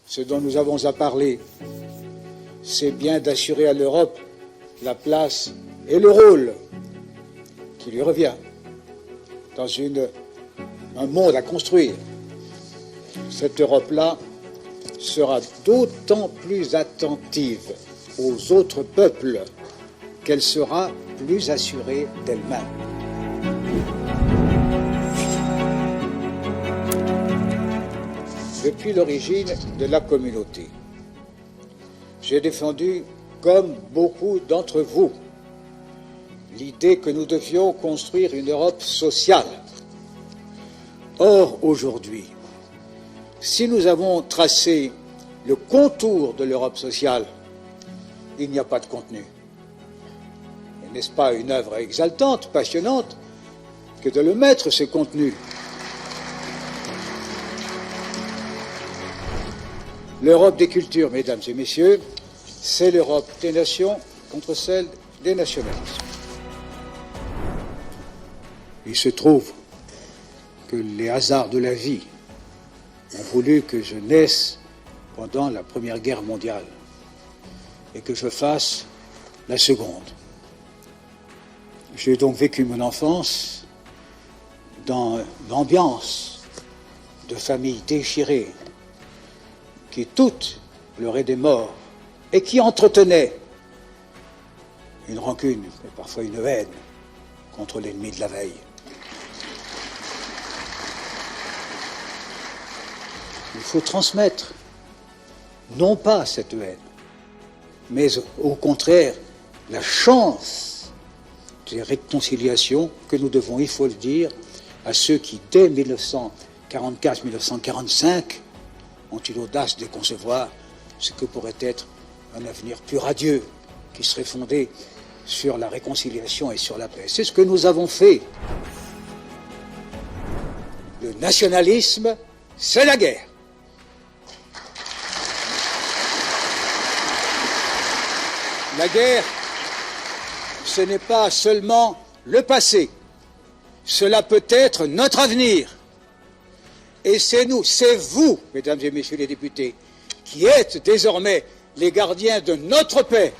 Ce dont nous avons à parler, c'est bien d'assurer à l'Europe la place et le rôle qui lui revient dans un monde à construire. Cette Europe-là sera d'autant plus attentive aux autres peuples qu'elle sera plus assurée d'elle-même. Depuis l'origine de la communauté, j'ai défendu, comme beaucoup d'entre vous, l'idée que nous devions construire une Europe sociale. Or, aujourd'hui, si nous avons tracé le contour de l'Europe sociale, il n'y a pas de contenu. Et n'est-ce pas une œuvre exaltante, passionnante, que de le mettre, ce contenu? L'Europe des cultures, mesdames et messieurs, c'est l'Europe des nations contre celle des nationalismes. Il se trouve que les hasards de la vie ont voulu que je naisse pendant la Première Guerre mondiale et que je fasse la Seconde. J'ai donc vécu mon enfance dans l'ambiance de familles déchirées qui toutes pleuraient des morts et qui entretenaient une rancune et parfois une haine contre l'ennemi de la veille. Il faut transmettre, non pas cette haine, mais au contraire, la chance des réconciliations que nous devons, il faut le dire, à ceux qui, dès 1944-1945, ont eu l'audace de concevoir ce que pourrait être un avenir plus radieux, qui serait fondé sur la réconciliation et sur la paix. C'est ce que nous avons fait. Le nationalisme, c'est la guerre. La guerre, ce n'est pas seulement le passé. Cela peut être notre avenir. Et c'est nous, c'est vous, mesdames et messieurs les députés, qui êtes désormais les gardiens de notre paix.